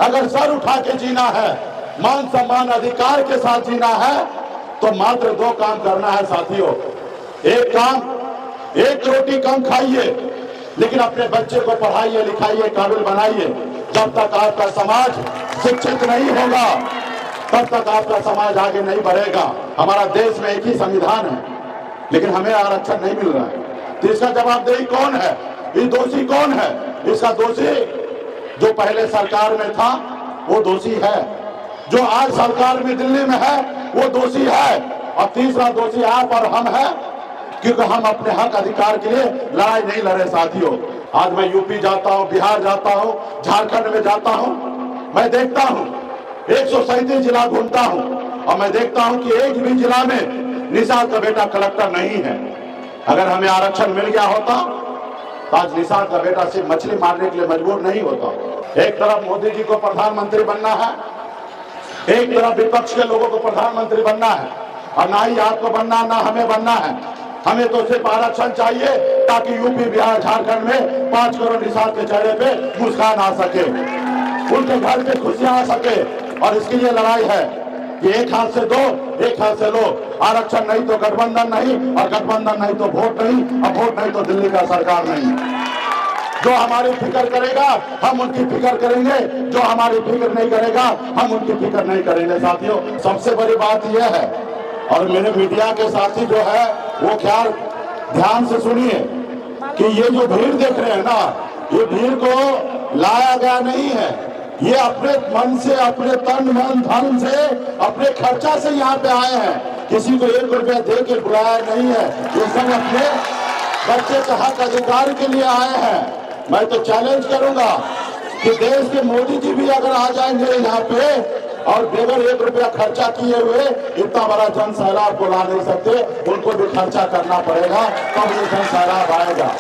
अगर सर उठा के जीना है, मान सम्मान अधिकार के साथ जीना है, तो मात्र दो काम करना है साथियों। एक काम, एक रोटी कम खाइए, लेकिन अपने बच्चे को पढ़ाइए, लिखाइए, काबिल बनाइए। जब तक आपका समाज शिक्षित नहीं होगा, तब तक आपका समाज आगे नहीं बढ़ेगा। हमारा देश में एक ही संविधान है, लेकिन हमें आरक्षण नहीं मिल रहा है। तो इसका जवाबदेही कौन है? ये दोषी कौन है? इसका दोषी जो पहले सरकार में था वो दोषी है, जो आज सरकार में दिल्ली में है वो दोषी है, और तीसरा दोषी आप और हम है, क्योंकि हम अपने हक अधिकार के लिए लड़ाई नहीं लड़े साथियों। आज मैं यूपी जाता हूं, बिहार जाता हूं, झारखंड में जाता हूं, मैं देखता हूं 137 जिला घूमता हूं, और मैं देखता हूं कि एक भी जिला में निषाद का बेटा कलेक्टर नहीं है। अगर हमें आरक्षण मिल गया होता तो आज निषाद का बेटा सिर्फ मछली मारने के लिए मजबूर नहीं होता। एक तरफ मोदी जी को प्रधानमंत्री बनना है, एक तरफ विपक्ष के लोगों को प्रधानमंत्री बनना है, और ना ही आपको बनना, ना हमें बनना है। हमें तो सिर्फ आरक्षण चाहिए ताकि यूपी, बिहार, झारखंड में 5 करोड़ निषाद के चेहरे पे मुस्कान आ सके, उनके घर पे खुशियां आ सके। और इसके लिए लड़ाई है कि एक हाथ से दो, एक हाथ से लो। आरक्षण नहीं तो गठबंधन नहीं, और गठबंधन नहीं तो वोट नहीं, और वोट नहीं तो दिल्ली का सरकार नहीं। जो हमारी फिक्र करेगा हम उनकी फिक्र करेंगे, जो हमारी फिक्र नहीं करेगा हम उनकी फिक्र नहीं करेंगे साथियों। सबसे बड़ी बात यह है, और मेरे मीडिया के साथी जो है वो ख्याल ध्यान से सुनिए कि ये जो भीड़ देख रहे हैं ना, ये भीड़ को लाया गया नहीं है, ये अपने मन से, अपने तन मन धन से, अपने खर्चा से यहाँ पे आए हैं। किसी को 1 रुपया दे के बुलाया नहीं है, ये सब अपने बच्चे के हक अधिकार के लिए आए हैं। मैं तो चैलेंज करूंगा कि देश के मोदी जी भी अगर आ जाएंगे यहाँ पे और बगैर 1 रुपया खर्चा किए हुए इतना बड़ा जन सैलाब को ला नहीं सकते, उनको भी खर्चा करना पड़ेगा, तब ये जन सैलाब आएगा।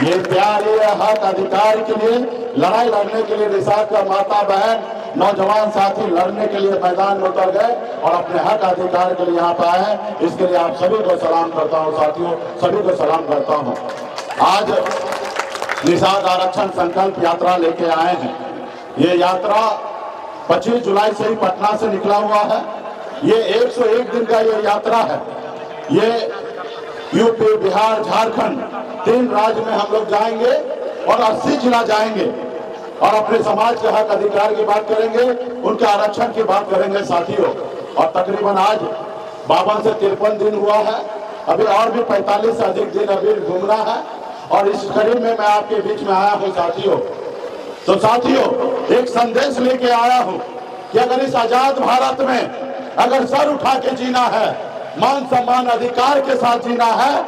ये प्यार, ये हक अधिकार के लिए लड़ाई लड़ने के लिए निषाद का माता बहन नौजवान साथी लड़ने के लिए मैदान में उतर गए और अपने हक अधिकार के लिए यहाँ पे आए हैं। इसके लिए आप सभी को सलाम करता हूँ साथियों, सभी को सलाम करता हूँ। आज निषाद आरक्षण संकल्प यात्रा लेके आए हैं। ये यात्रा 25 जुलाई से ही पटना से निकला हुआ है। ये 101 दिन का ये यात्रा है। ये यूपी, बिहार, झारखंड 3 राज्य में हम लोग जाएंगे और 80 जिला जाएंगे और अपने समाज के हक अधिकार की बात करेंगे, उनके आरक्षण की बात करेंगे साथियों। और तकरीबन आज 52 से 53 दिन हुआ है, अभी और भी 45 से अधिक दिन अभी घूमना है। और इस कड़ी में मैं आपके बीच में आया हूँ साथियों। तो साथियों, एक संदेश लेके आया हूँ कि अगर इस आजाद भारत में अगर सर उठा के जीना है, मान सम्मान अधिकार के साथ जीना है,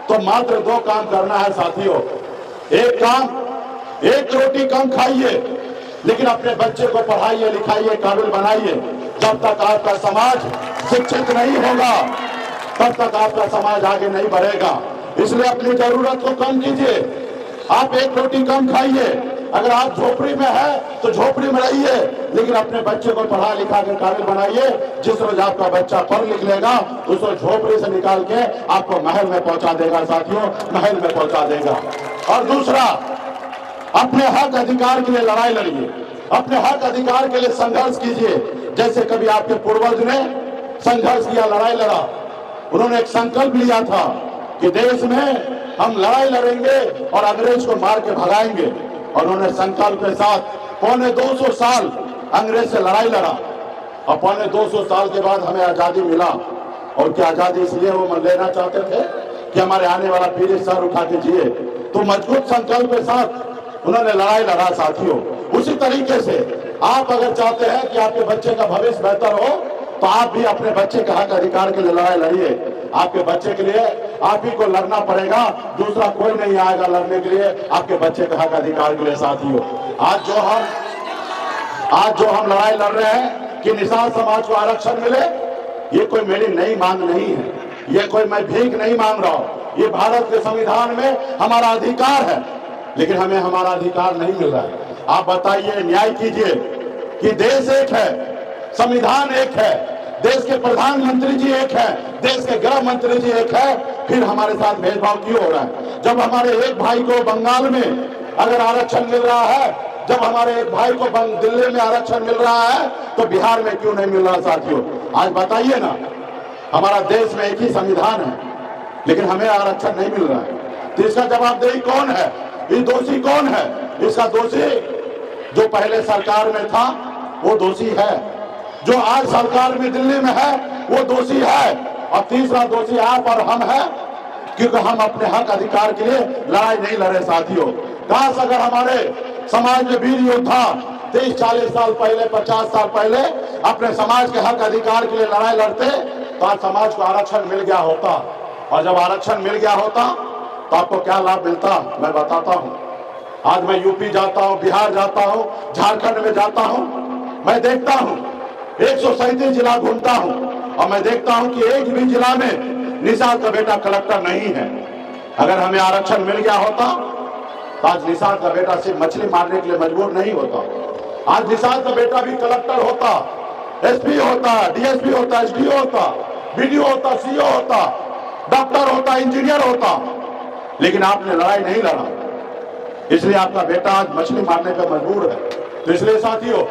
तो मात्र 2 काम करना है साथियों। एक काम, एक रोटी कम खाइए, लेकिन अपने बच्चे को पढ़ाइए, लिखाइए, काबिल बनाइए। जब तक आपका समाज शिक्षित नहीं होगा, तब तक आपका समाज आगे नहीं बढ़ेगा। इसलिए अपनी जरूरत को कम कीजिए। आप 1 रोटी कम खाइए। अगर आप झोपड़ी में है तो झोपड़ी में रहिए, लेकिन अपने बच्चे को पढ़ा लिखा के काबिल बनाइए। जिस रोज आपका बच्चा पढ़ लिख लेगा, उस रोज झोपड़ी से निकाल के आपको महल में पहुंचा देगा साथियों, महल में पहुंचा देगा। और दूसरा, अपने हक अधिकार के लिए लड़ाई लड़िए, अपने हक अधिकार के लिए संघर्ष कीजिए। जैसे कभी आपके पूर्वज ने संघर्ष किया, लड़ाई लड़ा। उन्होंने एक संकल्प लिया था कि देश में हम लड़ाई लड़ेंगे और अंग्रेज को मार के भगाएंगे। और उन्होंने संकल्प के साथ पौने 200 साल अंग्रेज से लड़ाई लड़ा, और पौने 200 साल के बाद हमें आजादी मिला। और क्या आजादी इसलिए वो लेना चाहते थे कि हमारे आने वाला पीढ़ी सर उठा के जिए। तो मजबूत संकल्प के साथ उन्होंने लड़ाई लड़ा साथियों। उसी तरीके से आप अगर चाहते हैं कि आपके बच्चे का भविष्य बेहतर हो, तो आप भी अपने बच्चे के हक अधिकार के लिए लड़ाई लड़िए। आपके बच्चे के लिए आप ही को लड़ना पड़ेगा, दूसरा कोई नहीं आएगा लड़ने के लिए आपके बच्चे के हक अधिकार के लिए साथियों। आज जो हम लड़ाई लड़ रहे हैं कि निषाद समाज को आरक्षण मिले, ये कोई मेरी नई मांग नहीं है, ये कोई मैं भीख नहीं मांग रहा हूं। ये भारत के संविधान में हमारा अधिकार है, लेकिन हमें हमारा अधिकार नहीं मिल रहा है। आप बताइए, न्याय कीजिए कि देश एक है, संविधान एक है, देश के प्रधानमंत्री जी एक है, देश के गृह मंत्री जी एक है, फिर हमारे साथ भेदभाव क्यों हो रहा है? जब हमारे एक भाई को बंगाल में अगर आरक्षण मिल रहा है जब हमारे एक भाई को दिल्ली में आरक्षण मिल रहा है तो बिहार में क्यों नहीं मिल रहा साथियों? आज बताइए ना, हमारा देश में एक ही संविधान है लेकिन हमें आरक्षण नहीं मिल रहा है, तो इसका जवाबदेही कौन है? ये दोषी कौन है? इसका दोषी जो पहले सरकार में था वो दोषी है, जो आज सरकार में दिल्ली में है वो दोषी है, और तीसरा दोषी आप और हम है, क्योंकि हम अपने हक अधिकार के लिए लड़ाई नहीं लड़े साथियों। काश अगर हमारे समाज में वीर योद्धा 30-40 साल पहले, 50 साल पहले अपने समाज के हक अधिकार के लिए लड़ाई लड़ते तो आज समाज को आरक्षण मिल गया होता, और जब आरक्षण मिल गया होता तो आपको क्या लाभ मिलता मैं बताता हूँ। आज मैं यूपी जाता हूँ, बिहार जाता हूँ, झारखंड में जाता हूँ, मैं देखता हूँ 137 जिला घूमता हूँ और मैं देखता हूँ कि एक भी जिला में निषाद का बेटा कलेक्टर नहीं है। अगर हमें आरक्षण मिल गया होता तो आज निषाद का बेटा सिर्फ मछली मारने के लिए मजबूर नहीं होता, आज निषाद का बेटा भी कलेक्टर होता, एसपी होता, डीएसपी होता, एसडीओ होता, बीडीओ होता, सीओ होता, डॉक्टर होता, इंजीनियर होता, लेकिन आपने लड़ाई नहीं लड़ा, इसलिए आपका बेटा आज मछली मारने पर मजबूर है। तो इसलिए साथियों,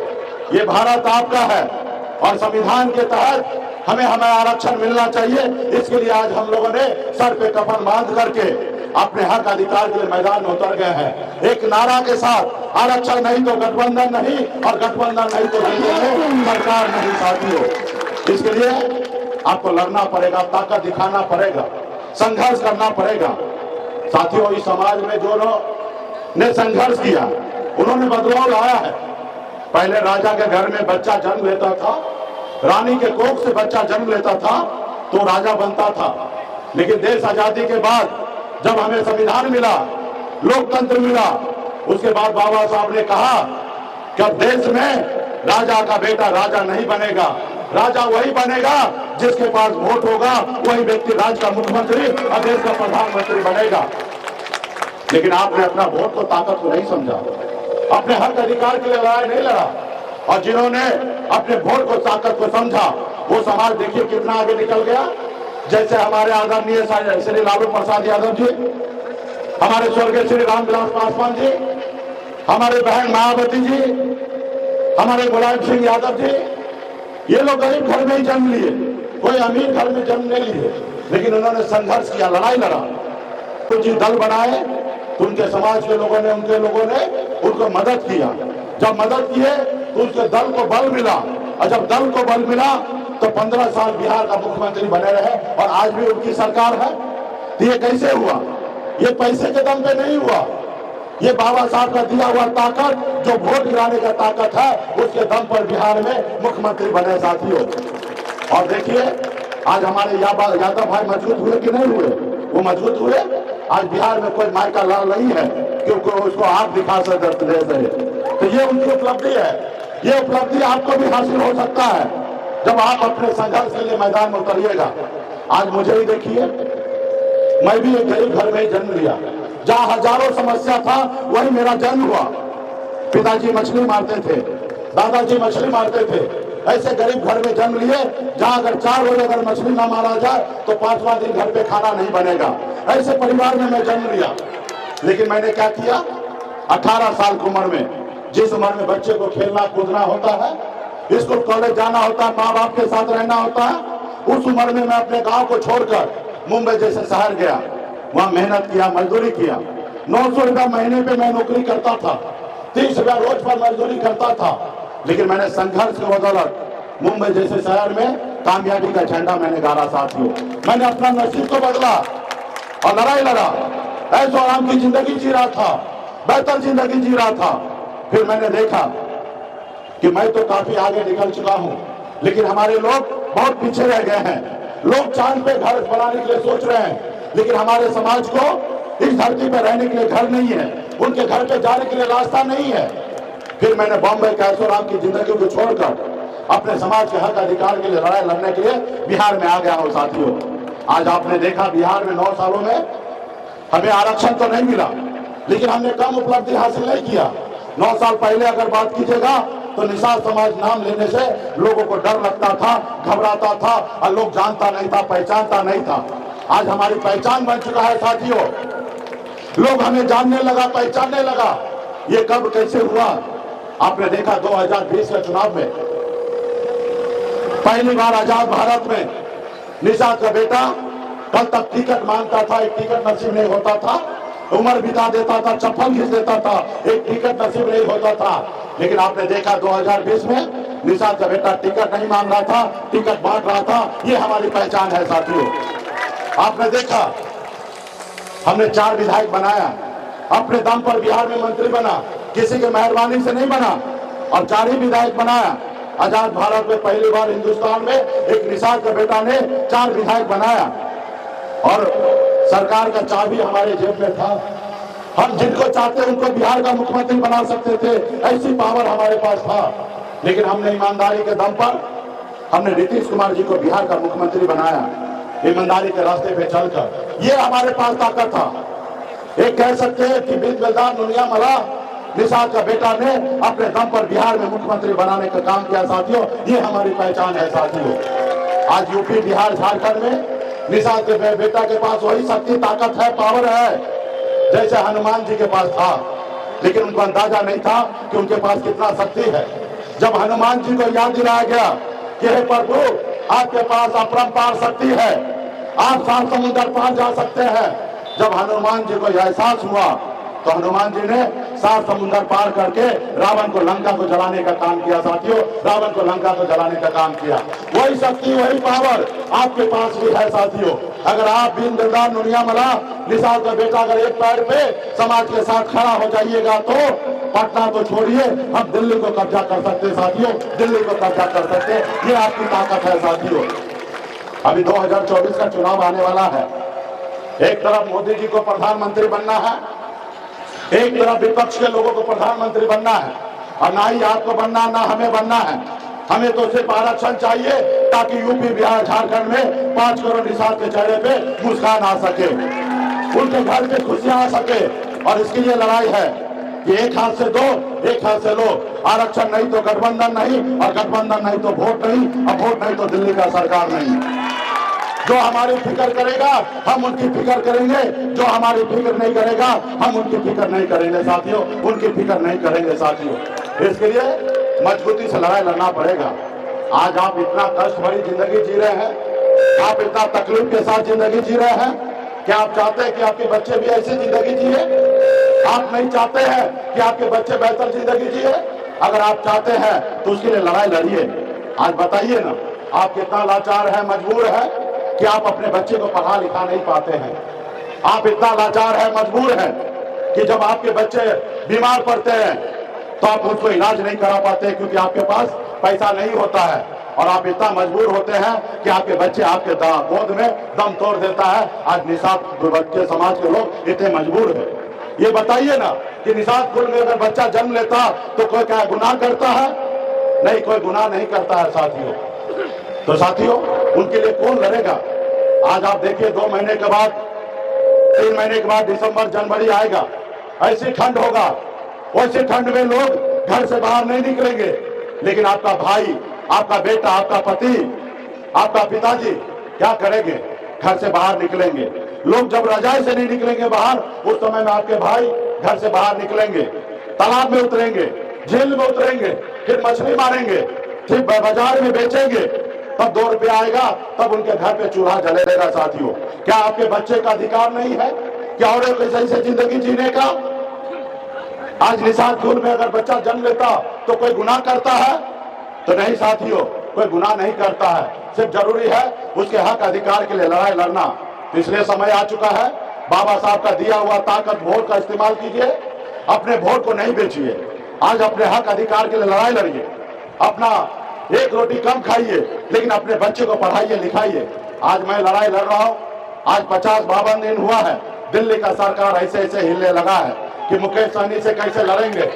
ये भारत आपका है और संविधान के तहत हमें आरक्षण मिलना चाहिए। इसके लिए आज हम लोगों ने सर पे कफन बांध करके अपने हक अधिकार के लिए मैदान में उतर गए हैं, एक नारा के साथ, आरक्षण नहीं तो गठबंधन नहीं, और गठबंधन नहीं तो सरकार नहीं साथियों। इसके लिए आपको लड़ना पड़ेगा, ताकत दिखाना पड़ेगा, संघर्ष करना पड़ेगा साथियों। इस समाज में जो ने संघर्ष किया उन्होंने बदलाव लाया है। पहले राजा के घर में बच्चा जन्म लेता था, रानी के कोख से बच्चा जन्म लेता था तो राजा बनता था, लेकिन देश आजादी के बाद जब हमें संविधान मिला, लोकतंत्र मिला, उसके बाद बाबा साहब ने कहा कि अब देश में राजा का बेटा राजा नहीं बनेगा, राजा वही बनेगा जिसके पास वोट होगा, वही व्यक्ति राज्य का मुख्यमंत्री और देश का प्रधानमंत्री बनेगा। लेकिन आपने अपना वोट को ताकत को नहीं समझा, अपने हक अधिकार के लिए लड़ाई नहीं लड़ा, और जिन्होंने अपने वोट को ताकत को समझा वो समाज देखिए कितना आगे निकल गया। जैसे हमारे आदरणीय श्री लालू प्रसाद यादव जी, हमारे स्वर्गीय श्री रामविलास पासवान जी, हमारे बहन मायावती जी, हमारे मुलायम सिंह यादव जी, ये लोग गरीब घर में ही जन्म लिए, कोई अमीर घर में जन्म नहीं लिए, लेकिन उन्होंने संघर्ष किया, लड़ाई लड़ा, कुछ दल बनाए तो उनके समाज के लोगों ने, उनके लोगों ने उनको मदद किया। जब मदद किए तो उसके दल को बल मिला, और जब दल को बल मिला तो 15 साल बिहार का मुख्यमंत्री बने रहे, और आज भी उनकी सरकार है। तो ये कैसे हुआ? ये पैसे के दम पे नहीं हुआ, ये बाबा साहब का दिया हुआ ताकत, जो वोट गिराने का ताकत है, उसके दम पर बिहार में मुख्यमंत्री बने साथियों। और देखिए आज हमारे यादव भाई मजबूत हुए कि नहीं हुए? वो मजबूत हुए। आज बिहार में कोई माई का लाल नहीं है क्योंकि उसको आप दिखा सकते हैं, तो ये उनकी उपलब्धि है। ये उपलब्धि आपको भी हासिल हो सकता है जब आप अपने संघर्ष के लिए मैदान में उतरिएगा। आज मुझे ही देखिए, मैं भी एक गरीब घर में ही जन्म लिया, जहाँ हजारों समस्या था वही मेरा जन्म हुआ। पिताजी मछली मारते थे, दादाजी मछली मारते थे, ऐसे गरीब घर में जन्म लिए जहाँ अगर 4 बजे अगर मछली ना मारा जाए तो 5वां दिन घर पे खाना नहीं बनेगा। ऐसे परिवार में मैं जन्म लिया, लेकिन मैंने क्या किया? 18 साल की उम्र में, जिस उम्र में बच्चे को खेलना कूदना होता है, स्कूल कॉलेज जाना होता है, माँ बाप के साथ रहना होता है, उस उम्र में मैं अपने गांव को छोड़कर मुंबई जैसे शहर गया, वहां मेहनत किया, मजदूरी किया। 900 रुपया महीने पे मैं नौकरी करता था, 30 रुपया रोज पर मजदूरी करता था, लेकिन मैंने संघर्ष के बदौलत मुंबई जैसे शहर में कामयाबी का झंडा मैंने गाड़ा साथियों। मैंने अपना नसीब को बदला और लड़ाई लड़ा, ऐशो आराम की जिंदगी जी रहा था, बेहतर जिंदगी जी रहा था। फिर मैंने देखा कि मैं तो काफी आगे निकल चुका हूं, लेकिन हमारे लोग बहुत पीछे रह गए हैं। लोग चांद पे घर बनाने के लिए सोच रहे हैं, लेकिन हमारे समाज को इस धरती पे रहने के लिए घर नहीं है, उनके घर पे जाने के लिए रास्ता नहीं है। फिर मैंने बॉम्बे कैशोराम की जिंदगी को छोड़कर अपने समाज के हक अधिकार के लिए लड़ाई लड़ने के लिए बिहार में आ गया हूं साथियों। आज आपने देखा बिहार में 9 सालों में हमें आरक्षण तो नहीं मिला, लेकिन हमने कम उपलब्धि हासिल नहीं किया। 9 साल पहले अगर बात कीजिएगा तो निषाद समाज नाम लेने से लोगों को डर लगता था, घबराता था, और लोग जानता नहीं था, पहचानता नहीं था। आज हमारी पहचान बन चुका है साथियों, लोग हमें जानने लगा, पहचानने लगा। ये कब कैसे हुआ? आपने देखा 2020 के चुनाव में पहली बार आजाद भारत में निषाद का बेटा कल तक टिकट मांगता था, एक टिकट नसीब नहीं होता था, उम्र बिता देता था, चप्पल खींच देता था, एक टिकट नसीब नहीं होता था। लेकिन आपने देखा 2020 में निषाद का बेटा टिकट नहीं मांग रहा था, टिकट बांट रहा था। ये हमारी पहचान है साथियों। आपने देखा हमने 4 विधायक बनाया, अपने दम पर बिहार में मंत्री बना, किसी के मेहरबानी से नहीं बना, और 4 ही विधायक बनाया। आजाद भारत में पहली बार हिंदुस्तान में एक निषाद का बेटा ने 4 विधायक बनाया, और सरकार का चाबी हमारे जेब में था। हम जिनको चाहते उनको बिहार का मुख्यमंत्री बना सकते थे, ऐसी पावर हमारे पास था। लेकिन हमने ईमानदारी के दम पर हमने नीतीश कुमार जी को बिहार का मुख्यमंत्री बनाया, ईमानदारी के रास्ते पे चलकर। ये हमारे पास ताकत था। एक कह सकते हैं कि बीत बेलदार दुनिया मला निषाद का बेटा ने अपने दम पर बिहार में मुख्यमंत्री बनाने का काम किया साथियों। ये हमारी पहचान है साथियों। आज यूपी, बिहार, झारखंड में निषाद के बेटा के पास वही शक्ति, ताकत है, पावर है जैसे हनुमान जी के पास था। लेकिन उनको अंदाजा नहीं था कि उनके पास कितना शक्ति है। जब हनुमान जी को याद दिलाया गया कि हे प्रभु, आपके पास अपरंपार शक्ति है, आप 7 समुद्र पार जा सकते हैं। जब हनुमान जी को यह एहसास हुआ तो हनुमान जी ने 7 समुद्र पार करके रावण को, लंका को जलाने का काम किया साथियों। रावण को, लंका को जलाने का काम किया। वही शक्ति, वही पावर आपके पास भी है साथियों। अगर आप बीन बेलदार नुनिया मला निषाद का बेटा अगर एक पैर पे समाज के साथ खड़ा हो जाइएगा तो पटना तो छोड़िए, हम दिल्ली को कब्जा कर सकते साथियों, दिल्ली को कब्जा कर सकते। ये आपकी ताकत है साथियों। अभी 2024 का चुनाव आने वाला है। एक तरफ मोदी जी को प्रधानमंत्री बनना है, एक तरफ विपक्ष के लोगों को प्रधानमंत्री बनना है, और ना ही आपको बनना, ना हमें बनना है। हमें तो सिर्फ आरक्षण चाहिए ताकि यूपी, बिहार, झारखंड में 5 करोड़ निषाद के चेहरे पे मुस्कान आ सके, उनके घर पे खुशियां आ सके। और इसके लिए लड़ाई है कि एक हाथ से दो, एक हाथ से लो। आरक्षण नहीं तो गठबंधन नहीं, और गठबंधन नहीं तो वोट नहीं, और वोट नहीं तो दिल्ली का सरकार नहीं। जो हमारी फिक्र करेगा हम उनकी फिक्र करेंगे, जो हमारी फिक्र नहीं करेगा हम उनकी फिक्र नहीं करेंगे साथियों, उनकी फिक्र नहीं करेंगे साथियों। इसके लिए मजबूती से लड़ाई लड़ना पड़ेगा। आज आप इतना कष्ट भरी जिंदगी जी रहे हैं, आप इतना तकलीफ के साथ जिंदगी जी रहे हैं। क्या आप चाहते हैं कि आपके बच्चे भी ऐसी जिंदगी जिए? आप नहीं चाहते हैं कि आपके बच्चे बेहतर जिंदगी जिए? अगर आप चाहते हैं तो उसके लिए लड़ाई लड़िए। आज बताइए ना, आप कितना लाचार है, मजबूर है कि आप अपने बच्चे को पढ़ा लिखा नहीं पाते हैं। आप इतना लाचार है, मजबूर है कि जब आपके बच्चे बीमार पड़ते हैं तो आप उसको इलाज नहीं करा पाते क्योंकि आपके पास पैसा नहीं होता है। और आप इतना मजबूर होते हैं कि आपके बच्चे आपके गोद में दम तोड़ देता है। आज निषाद बच्चे समाज के लोग इतने मजबूर है। ये बताइए ना कि निषाद कुल में अगर बच्चा जन्म लेता तो कोई क्या गुनाह करता है? नहीं, कोई गुनाह नहीं करता है साथियों। तो साथियों, उनके लिए कौन लड़ेगा? आज आप देखिए 2 महीने के बाद, 3 महीने के बाद दिसंबर, जनवरी आएगा, ऐसी ठंड होगा। वैसे ठंड में लोग घर से बाहर नहीं निकलेंगे। लेकिन आपका भाई, आपका बेटा, आपका पति, आपका पिताजी क्या करेंगे? घर से बाहर निकलेंगे। लोग जब रजाई से नहीं निकलेंगे बाहर, उस समय में आपके भाई घर से बाहर निकलेंगे, तालाब में उतरेंगे, झील में उतरेंगे, फिर मछली मारेंगे, फिर बाजार में बेचेंगे। तब 2 रुपया आएगा, तब उनके घर पे चूल्हा जलेगा साथियों। क्या आपके बच्चे का अधिकार नहीं है क्या और एक सही से जिंदगी जीने का? आज निषाद कुल में अगर बच्चा जन्म लेता तो कोई गुनाह करता है? तो नहीं साथियों, कोई गुनाह नहीं करता है। सिर्फ जरूरी है उसके हक अधिकार के लिए लड़ाई लड़ना। तो इसलिए समय आ चुका है, बाबा साहब का दिया हुआ ताकत वोट का इस्तेमाल कीजिए, अपने वोट को नहीं बेचिए। आज अपने हक अधिकार के लिए लड़ाई लड़िए। अपना 1 रोटी कम खाइए, लेकिन अपने बच्चे को पढ़ाइए, लिखाइए। आज मैं लड़ाई लड़ रहा हूं। आज 50-52 दिन हुआ है, दिल्ली का सरकार ऐसे ऐसे हिलने लगा है कि मुकेश सहनी से कैसे लड़ेंगे।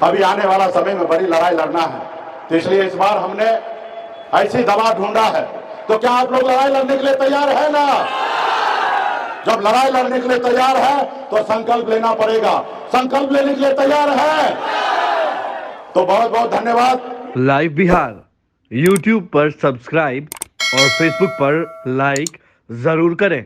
अभी आने वाला समय में बड़ी लड़ाई लड़ना है। तो इसलिए इस बार हमने ऐसी दवा ढूंढा है। तो क्या आप लोग लड़ाई लड़ने के लिए तैयार है ना? जब लड़ाई लड़ने के लिए तैयार है तो संकल्प लेना पड़ेगा। संकल्प लेने के लिए तैयार है तो बहुत बहुत धन्यवाद। लाइव बिहार YouTube पर सब्सक्राइब और Facebook पर लाइक जरूर करें।